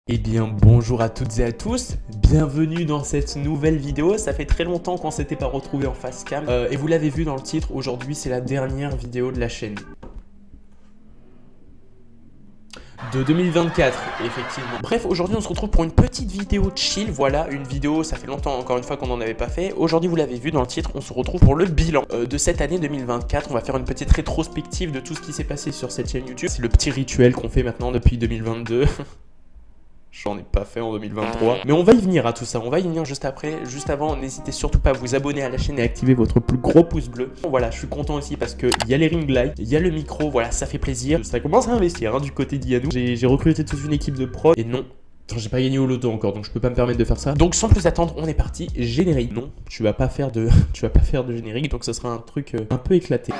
Eh bien bonjour à toutes et à tous, bienvenue dans cette nouvelle vidéo. Ça fait très longtemps qu'on s'était pas retrouvé en face cam et vous l'avez vu dans le titre, aujourd'hui c'est la dernière vidéo de la chaîne. De 2024, effectivement. Bref, aujourd'hui on se retrouve pour une petite vidéo chill, voilà, une vidéo, ça fait longtemps encore une fois qu'on n'en avait pas fait. Aujourd'hui vous l'avez vu dans le titre, on se retrouve pour le bilan de cette année 2024. On va faire une petite rétrospective de tout ce qui s'est passé sur cette chaîne YouTube. C'est le petit rituel qu'on fait maintenant depuis 2022. J'en ai pas fait en 2023. Mais on va y venir à tout ça, on va y venir juste après. Juste avant, n'hésitez surtout pas à vous abonner à la chaîne et activer votre plus gros pouce bleu. Voilà, je suis content aussi parce qu'il y a les ring lights, il y a le micro, voilà, ça fait plaisir. Ça commence à investir hein, du côté d'Yanou. J'ai recruté toute une équipe de pros et non. J'ai pas gagné au loto encore, donc je peux pas me permettre de faire ça. Donc sans plus attendre, on est parti. Générique. Non, tu vas pas faire de générique, donc ce sera un truc un peu éclaté.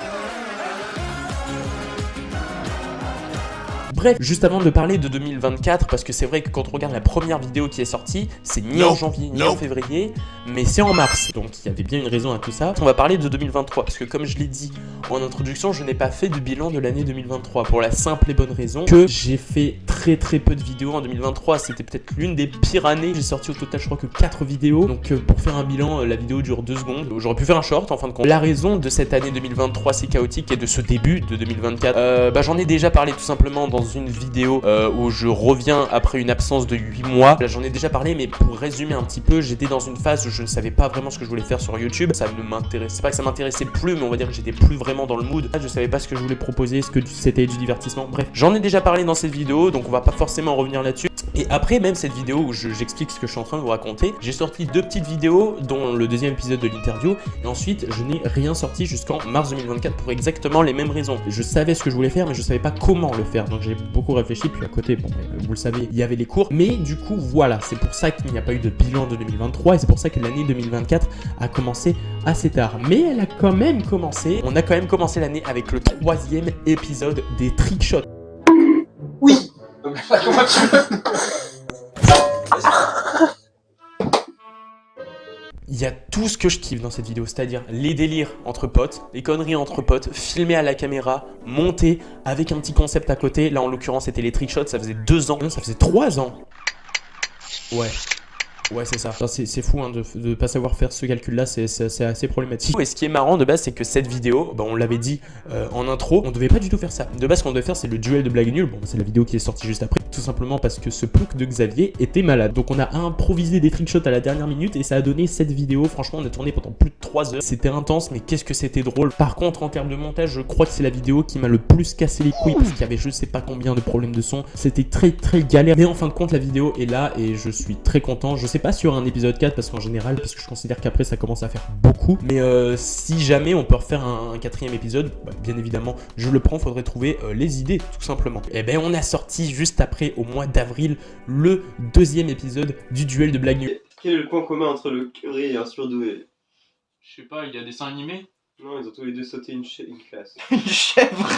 Bref, juste avant de parler de 2024, parce que c'est vrai que quand on regarde la première vidéo qui est sortie, c'est ni en janvier, ni en février, mais c'est en mars. Donc il y avait bien une raison à tout ça. On va parler de 2023, parce que comme je l'ai dit en introduction, je n'ai pas fait de bilan de l'année 2023, pour la simple et bonne raison que j'ai fait très peu de vidéos en 2023. C'était peut-être l'une des pires années. J'ai sorti au total, je crois que 4 vidéos. Donc pour faire un bilan, la vidéo dure 2 secondes. J'aurais pu faire un short en fin de compte. La raison de cette année 2023 si chaotique et de ce début de 2024, j'en ai déjà parlé tout simplement dans une vidéo où je reviens après une absence de 8 mois. Là j'en ai déjà parlé, mais pour résumer un petit peu, j'étais dans une phase où je ne savais pas vraiment ce que je voulais faire sur YouTube. Ça ne m'intéressait pas, que ça m'intéressait plus, mais on va dire que j'étais plus vraiment dans le mood. Je savais pas ce que je voulais proposer, ce que c'était du divertissement. Bref, j'en ai déjà parlé dans cette vidéo, donc on va pas forcément revenir là-dessus. Et après même cette vidéo où j'explique ce que je suis en train de vous raconter, j'ai sorti 2 petites vidéos, dont le deuxième épisode de l'interview, et ensuite je n'ai rien sorti jusqu'en mars 2024 pour exactement les mêmes raisons. Je savais ce que je voulais faire, mais je savais pas comment le faire, donc j'ai beaucoup réfléchi. Puis à côté, bon, vous le savez, il y avait les cours, mais du coup voilà, c'est pour ça qu'il n'y a pas eu de bilan de 2023 et c'est pour ça que l'année 2024 a commencé assez tard. Mais elle a quand même commencé, on a quand même commencé l'année avec le 3e épisode des Trickshots. Oui. Comment tu veux? Il y a tout ce que je kiffe dans cette vidéo, c'est-à-dire les délires entre potes, les conneries entre potes, filmés à la caméra, montés avec un petit concept à côté. Là en l'occurrence c'était les Trickshots, ça faisait 2 ans, non ça faisait 3 ans. Ouais, c'est ça. C'est fou hein, de pas savoir faire ce calcul-là, c'est assez problématique. Et ce qui est marrant de base, c'est que cette vidéo, on l'avait dit en intro, on devait pas du tout faire ça. De base, ce qu'on devait faire, c'est le duel de blagues nulles. Bon, c'est la vidéo qui est sortie juste après, tout simplement parce que ce plouc de Xavier était malade. Donc on a improvisé des trickshots à la dernière minute et ça a donné cette vidéo. Franchement, on a tourné pendant plus de 3 heures. C'était intense, mais qu'est-ce que c'était drôle. Par contre, en termes de montage, je crois que c'est la vidéo qui m'a le plus cassé les couilles parce qu'il y avait je sais pas combien de problèmes de son. C'était très galère. Mais en fin de compte, la vidéo est là et je suis très content. Je sais pas sur un épisode 4 parce qu'en général, parce que je considère qu'après ça commence à faire beaucoup. Mais si jamais on peut refaire un 4e épisode, bien évidemment, je le prends. Faudrait trouver les idées, tout simplement. Et ben, on a sorti juste après, au mois d'avril, le 2e épisode du duel de blagues nulles. Quel est le point commun entre le curé et un surdoué? Je sais pas, il y a des dessins animés. Non, ils ont tous les deux sauté une classe. Une chèvre.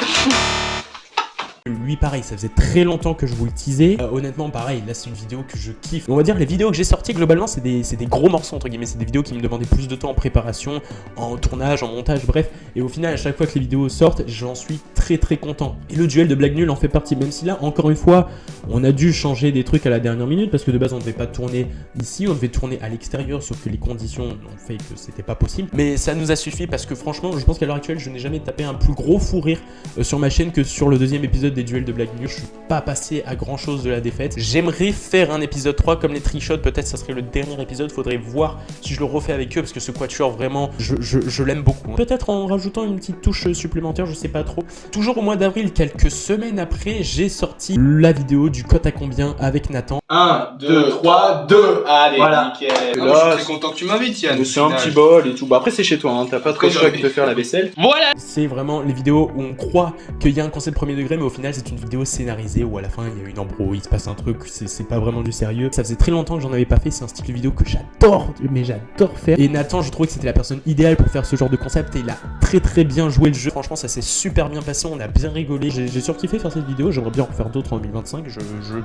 Lui pareil, ça faisait très longtemps que je vous le teasais. Honnêtement pareil, là c'est une vidéo que je kiffe. On va dire les vidéos que j'ai sorties globalement c'est des gros morceaux entre guillemets. C'est des vidéos qui me demandaient plus de temps en préparation, en tournage, en montage, bref. Et au final à chaque fois que les vidéos sortent, j'en suis très content. Et le duel de blagues nulles en fait partie, même si là encore une fois on a dû changer des trucs à la dernière minute parce que de base on devait pas tourner ici, on devait tourner à l'extérieur, sauf que les conditions ont fait que c'était pas possible. Mais ça nous a suffi parce que franchement je pense qu'à l'heure actuelle je n'ai jamais tapé un plus gros fou rire sur ma chaîne que sur le 2e épisode des duels de blagues nulles. Je suis pas passé à grand chose de la défaite. J'aimerais faire un épisode 3 comme les Trickshots, peut-être ça serait le dernier épisode, faudrait voir si je le refais avec eux parce que ce quatuor vraiment je l'aime beaucoup. Peut-être en rajoutant une petite touche supplémentaire, je sais pas trop. Toujours au mois d'avril, quelques semaines après, j'ai sorti la vidéo du cote à combien avec Nathan. 1, 2, 3, 2. Allez, Voilà. nickel. Là, je suis très content que tu m'invites, Yann. C'est un petit bol et tout. Bah après c'est chez toi, hein. T'as pas trop le choix de faire la vaisselle. Voilà. C'est vraiment les vidéos où on croit qu'il y a un concept premier degré, mais au final c'est une vidéo scénarisée où à la fin il y a une embrouille, il se passe un truc, c'est pas vraiment du sérieux. Ça faisait très longtemps que j'en avais pas fait, c'est un style de vidéo que j'adore, mais j'adore faire. Et Nathan, je trouvais que c'était la personne idéale pour faire ce genre de concept et il a très bien joué le jeu. Franchement ça s'est super bien passé, on a bien rigolé. J'ai surkiffé faire cette vidéo, j'aimerais bien en faire d'autres en 2025.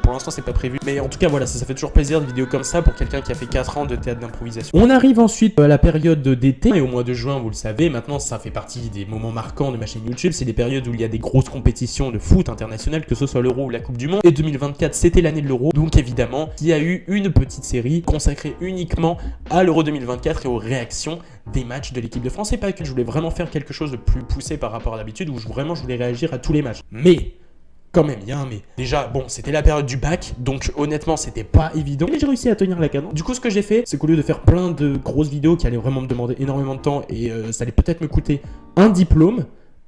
Pour l'instant c'est pas prévu, mais en tout cas voilà, ça fait toujours plaisir de vidéos comme ça pour quelqu'un qui a fait 4 ans de théâtre d'improvisation. On arrive ensuite à la période d'été et au mois de juin, vous le savez, maintenant ça fait partie des moments marquants de ma chaîne YouTube. C'est des périodes où il y a des grosses compétitions de foot. foot international, que ce soit l'Euro ou la Coupe du Monde. Et 2024, c'était l'année de l'Euro. Donc évidemment, il y a eu une petite série consacrée uniquement à l'Euro 2024 et aux réactions des matchs de l'équipe de France. Et pas que je voulais vraiment faire quelque chose de plus poussé par rapport à d'habitude, où vraiment je voulais réagir à tous les matchs. Mais quand même, il y a un mais. Déjà, bon, c'était la période du bac, donc honnêtement, c'était pas évident. Mais j'ai réussi à tenir la cadence. Du coup, ce que j'ai fait, c'est qu'au lieu de faire plein de grosses vidéos qui allaient vraiment me demander énormément de temps et ça allait peut-être me coûter un diplôme,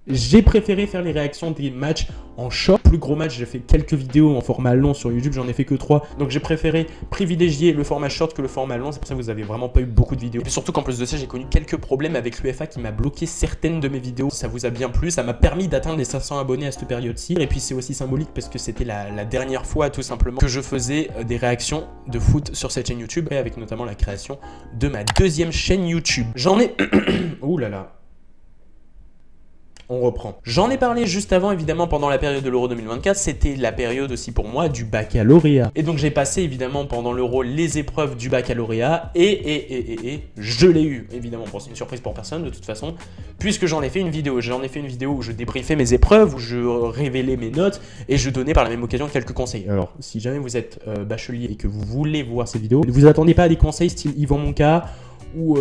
j'ai préféré faire les réactions des matchs en short. Plus gros match, j'ai fait quelques vidéos en format long sur YouTube, j'en ai fait que 3. Donc j'ai préféré privilégier le format short que le format long. C'est pour ça que vous avez vraiment pas eu beaucoup de vidéos. Et puis surtout qu'en plus de ça, j'ai connu quelques problèmes avec l'UEFA qui m'a bloqué certaines de mes vidéos. Ça vous a bien plu, ça m'a permis d'atteindre les 500 abonnés à cette période-ci. Et puis c'est aussi symbolique parce que c'était la dernière fois tout simplement que je faisais des réactions de foot sur cette chaîne YouTube. Et avec notamment la création de ma deuxième chaîne YouTube. J'en ai... Ouh là là. On reprend. J'en ai parlé juste avant, évidemment, pendant la période de l'Euro 2024. C'était la période aussi pour moi du baccalauréat. Et donc j'ai passé évidemment pendant l'Euro les épreuves du baccalauréat et je l'ai eu. Évidemment, bon, c'est une surprise pour personne de toute façon, puisque j'en ai fait une vidéo. J'en ai fait une vidéo où je débriefais mes épreuves, où je révélais mes notes et je donnais par la même occasion quelques conseils. Alors, si jamais vous êtes bachelier et que vous voulez voir cette vidéo, ne vous attendez pas à des conseils style Yvan Monca ou...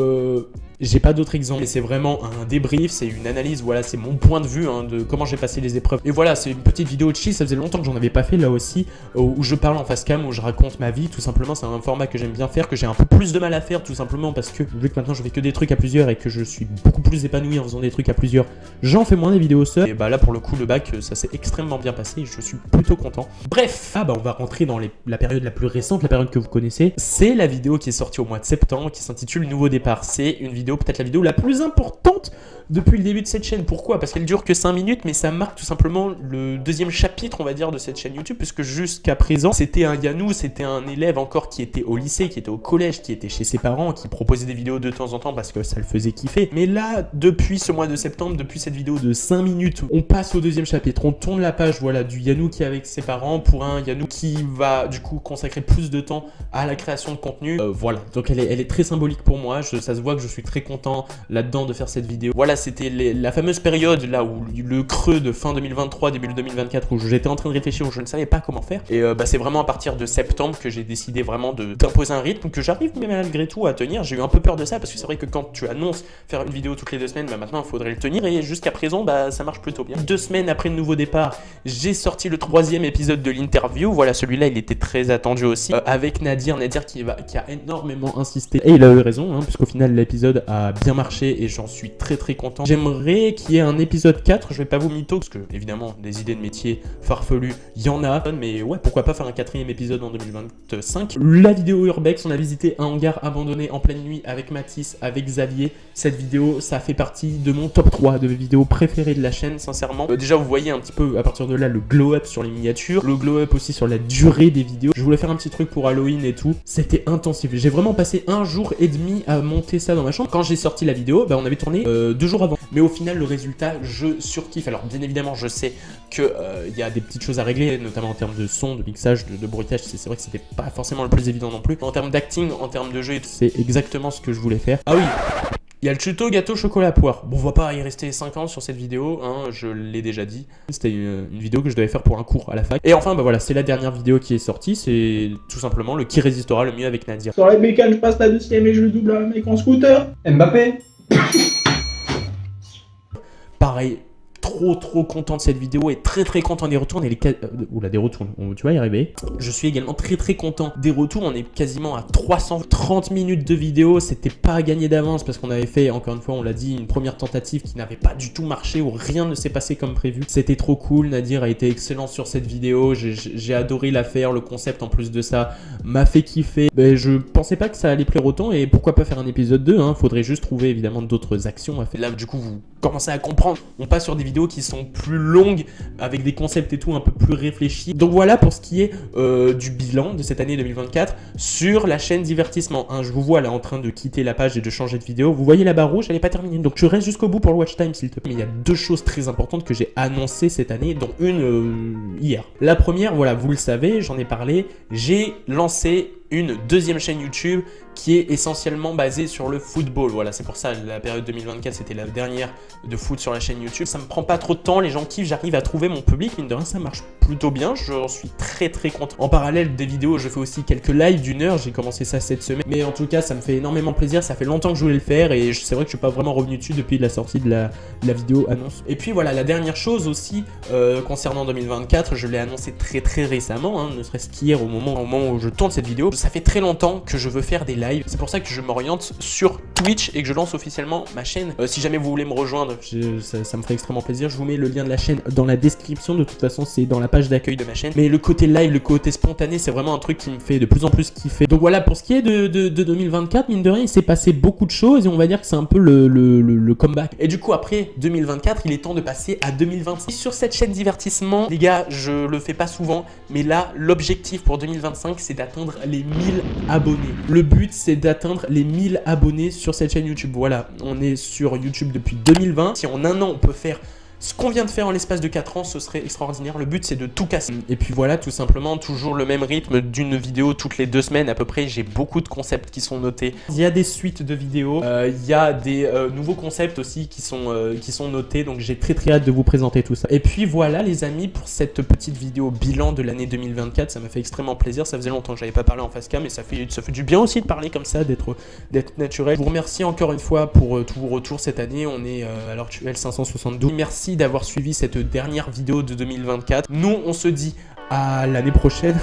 J'ai pas d'autres exemples, mais c'est vraiment un débrief, c'est une analyse, voilà, c'est mon point de vue de comment j'ai passé les épreuves. Et voilà, c'est une petite vidéo de chill, ça faisait longtemps que j'en avais pas fait là aussi, où je parle en face cam, où je raconte ma vie, tout simplement. C'est un format que j'aime bien faire, que j'ai un peu plus de mal à faire, tout simplement parce que vu que maintenant je fais que des trucs à plusieurs et que je suis beaucoup plus épanoui en faisant des trucs à plusieurs, j'en fais moins des vidéos seul. Et bah là pour le coup le bac, ça s'est extrêmement bien passé et je suis plutôt content. Bref, on va rentrer dans la période la plus récente, la période que vous connaissez. C'est la vidéo qui est sortie au mois de septembre, qui s'intitule Nouveau départ. C'est une vidéo, peut-être la vidéo la plus importante depuis le début de cette chaîne. Pourquoi? Parce qu'elle dure que 5 minutes, mais ça marque tout simplement le deuxième chapitre, on va dire, de cette chaîne YouTube, puisque jusqu'à présent, c'était un Yannou, c'était un élève encore qui était au lycée, qui était au collège, qui était chez ses parents, qui proposait des vidéos de temps en temps parce que ça le faisait kiffer. Mais là, depuis ce mois de septembre, depuis cette vidéo de 5 minutes, on passe au deuxième chapitre, on tourne la page, voilà, du Yannou qui est avec ses parents pour un Yannou qui va du coup consacrer plus de temps à la création de contenu. Voilà, donc elle est très symbolique pour moi, ça se voit que je suis très content là-dedans de faire cette vidéo. Voilà, c'était la fameuse période là où le creux de fin 2023, début 2024, où j'étais en train de réfléchir, où je ne savais pas comment faire. Et c'est vraiment à partir de septembre que j'ai décidé vraiment d'imposer un rythme que j'arrive mais malgré tout à tenir. J'ai eu un peu peur de ça parce que c'est vrai que quand tu annonces faire une vidéo toutes les 2 semaines, maintenant il faudrait le tenir et jusqu'à présent ça marche plutôt bien. 2 semaines après le nouveau départ, j'ai sorti le 3e épisode de l'interview. Voilà, celui-là il était très attendu aussi, avec Nadir qui a énormément insisté et il a eu raison, puisqu'au final l'épisode a bien marché et j'en suis très content. J'aimerais qu'il y ait un épisode 4, je vais pas vous mytho parce que évidemment des idées de métier farfelues il y en a, mais ouais, pourquoi pas faire un 4e épisode en 2025. La vidéo Urbex, on a visité un hangar abandonné en pleine nuit avec Mathis, avec Xavier. Cette vidéo, ça fait partie de mon top 3 de mes vidéos préférées de la chaîne, sincèrement. Déjà vous voyez un petit peu à partir de là le glow up sur les miniatures, le glow up aussi sur la durée des vidéos. Je voulais faire un petit truc pour Halloween et tout, c'était intensif. J'ai vraiment passé 1 jour et demi à monter ça dans ma chambre. Quand j'ai sorti la vidéo, on avait tourné 2 jours avant. Mais au final, le résultat, je surkiffe. Alors, bien évidemment, je sais qu'il y a des petites choses à régler, notamment en termes de son, de mixage, de bruitage. C'est vrai que c'était pas forcément le plus évident non plus. En termes d'acting, en termes de jeu, c'est exactement ce que je voulais faire. Ah oui, il y a le tuto gâteau chocolat poire. Bon, on va pas y rester 5 ans sur cette vidéo, je l'ai déjà dit. C'était une vidéo que je devais faire pour un cours à la fac. Et enfin, voilà, c'est la dernière vidéo qui est sortie. C'est tout simplement le qui résistera le mieux avec Nadir. Sur les bécanes, je passe la 2e et je double un mec en scooter. Mbappé. Pareil, trop content de cette vidéo et très content des retours. On est des retours, tu vas y arriver. Je suis également très content des retours. On est quasiment à 330 minutes de vidéo. C'était pas à gagner d'avance parce qu'on avait fait, encore une fois, on l'a dit, une première tentative qui n'avait pas du tout marché, où rien ne s'est passé comme prévu. C'était trop cool. Nadir a été excellent sur cette vidéo. J'ai adoré la faire. Le concept en plus de ça m'a fait kiffer. Je pensais pas que ça allait plaire autant et pourquoi pas faire un épisode 2, Faudrait juste trouver évidemment d'autres actions à faire. Là, du coup, vous commencez à comprendre. On passe sur des vidéos qui sont plus longues, avec des concepts et tout un peu plus réfléchis. Donc voilà pour ce qui est du bilan de cette année 2024 sur la chaîne divertissement. Je vous vois là en train de quitter la page et de changer de vidéo. Vous voyez la barre rouge, elle n'est pas terminée. Donc tu restes jusqu'au bout pour le watch time s'il te plaît. Mais il y a 2 choses très importantes que j'ai annoncées cette année, dont une hier. La première, voilà, vous le savez, j'en ai parlé, j'ai lancé une deuxième chaîne YouTube qui est essentiellement basée sur le football. Voilà, c'est pour ça la période 2024 c'était la dernière de foot sur la chaîne YouTube. Ça me prend pas trop de temps, les gens kiffent, j'arrive à trouver mon public, mine de rien ça marche plutôt bien, j'en suis très content. En parallèle des vidéos, je fais aussi quelques lives d'1 heure, j'ai commencé ça cette semaine, mais en tout cas ça me fait énormément plaisir, ça fait longtemps que je voulais le faire et c'est vrai que je suis pas vraiment revenu dessus depuis la sortie de la vidéo annonce. Et puis voilà, la dernière chose aussi concernant 2024, je l'ai annoncé très récemment, hein, ne serait-ce qu'hier au moment où je tourne cette vidéo, ça fait très longtemps que je veux faire des lives, c'est pour ça que je m'oriente sur Twitch et que je lance officiellement ma chaîne. Si jamais vous voulez me rejoindre, ça me ferait extrêmement plaisir, je vous mets le lien de la chaîne dans la description, de toute façon c'est dans la page d'accueil de ma chaîne, mais le côté live, le côté spontané, c'est vraiment un truc qui me fait de plus en plus kiffer. Donc voilà, pour ce qui est de 2024, mine de rien, il s'est passé beaucoup de choses et on va dire que c'est un peu le comeback. Et du coup, après 2024, il est temps de passer à 2025. Sur cette chaîne divertissement, les gars, je le fais pas souvent, mais là, l'objectif pour 2025, c'est d'atteindre les 1000 abonnés. Le but, c'est d'atteindre les 1000 abonnés sur cette chaîne YouTube. Voilà, on est sur YouTube depuis 2020. Si en un an, on peut faire ce qu'on vient de faire en l'espace de 4 ans, ce serait extraordinaire. Le but, c'est de tout casser. Et puis voilà, tout simplement, toujours le même rythme d'une vidéo toutes les 2 semaines à peu près. J'ai beaucoup de concepts qui sont notés. Il y a des suites de vidéos. Il y a des nouveaux concepts aussi qui sont notés. Donc j'ai très hâte de vous présenter tout ça. Et puis voilà, les amis, pour cette petite vidéo bilan de l'année 2024, ça m'a fait extrêmement plaisir. Ça faisait longtemps que j'avais pas parlé en face cam, et ça fait du bien aussi de parler comme ça, d'être naturel. Je vous remercie encore une fois pour tous vos retours cette année. On est à l'heure actuelle 572. Merci d'avoir suivi cette dernière vidéo de 2024. Nous, on se dit à l'année prochaine.